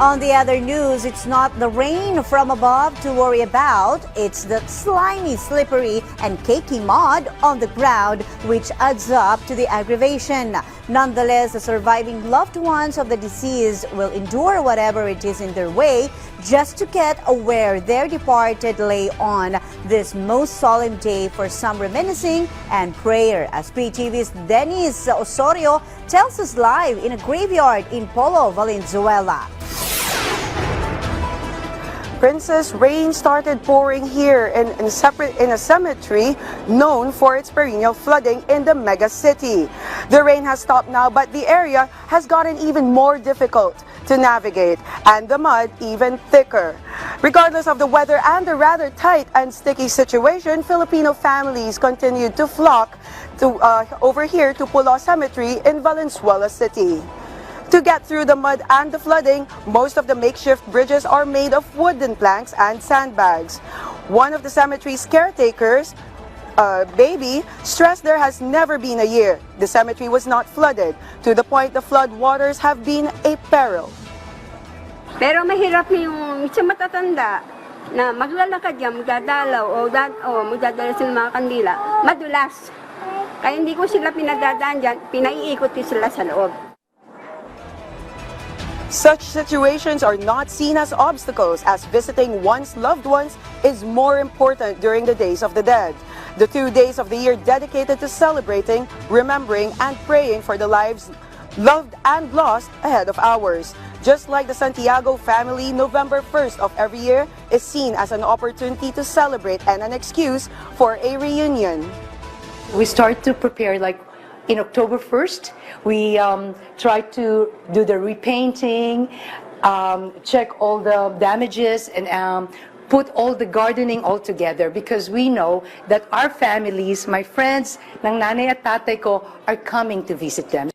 On the other news, it's not the rain from above to worry about. It's the slimy, slippery, and cakey mud on the ground which adds up to the aggravation. Nonetheless, the surviving loved ones of the deceased will endure whatever it is in their way just to get where their departed lay on this most solemn day for some reminiscing and prayer. As PTV's Dennis Osorio tells us live in a graveyard in Polo, Valenzuela. Princess, rain started pouring here in a cemetery known for its perennial flooding in the mega city. The rain has stopped now, but the area has gotten even more difficult to navigate and the mud even thicker. Regardless of the weather and the rather tight and sticky situation, Filipino families continued to flock to over here to Pulo Cemetery in Valenzuela City. To get through the mud and the flooding, most of the makeshift bridges are made of wooden planks and sandbags. One of the cemetery's caretakers, Baby, stressed there has never been a year the cemetery was not flooded, to the point the flood waters have been a peril. Pero mahirap yung isang matatanda na maglalakad yan, magdadalaw o magdadala sila mga kandila, madulas. Kaya hindi ko sila pinagdadaan dyan, pinaiikot ko sila sa loob. Such situations are not seen as obstacles, as visiting one's loved ones is more important during the days of the dead. The 2 days of the year dedicated to celebrating, remembering, and praying for the lives loved and lost ahead of ours. Just like the Santiago family, November 1st of every year is seen as an opportunity to celebrate and an excuse for a reunion. We start to prepare like in October 1st, we try to do the repainting, check all the damages, and put all the gardening all together, because we know that our families, my friends, ng nanay at tatay ko, are coming to visit them.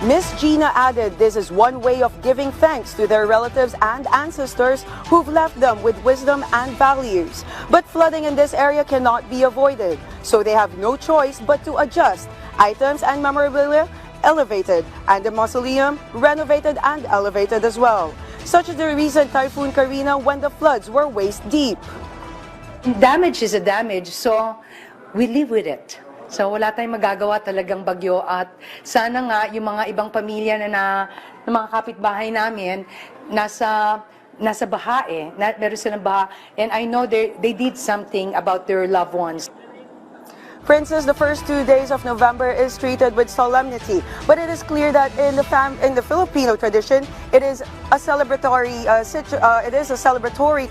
Miss Gina added this is one way of giving thanks to their relatives and ancestors who've left them with wisdom and values. But flooding in this area cannot be avoided, so they have no choice but to adjust. Items and memorabilia elevated, and the mausoleum renovated and elevated as well. Such as the recent Typhoon Karina when the floods were waist deep. Damage is a damage, so we live with it. So wala tayong magagawa, talagang bagyo, at sana nga yung mga ibang pamilya na mga kapitbahay namin nasa baha meron silang baha, and I know they did something about their loved ones. Princess, the first 2 days of November is treated with solemnity, but it is clear that in the Filipino tradition, it is a celebratory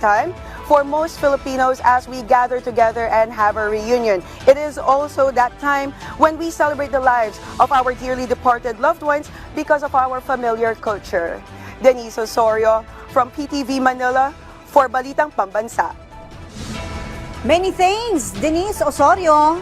time for most Filipinos as we gather together and have a reunion. It is also that time when we celebrate the lives of our dearly departed loved ones because of our familiar culture. Denise Osorio from PTV Manila for Balitang Pambansa. Many thanks, Denise Osorio.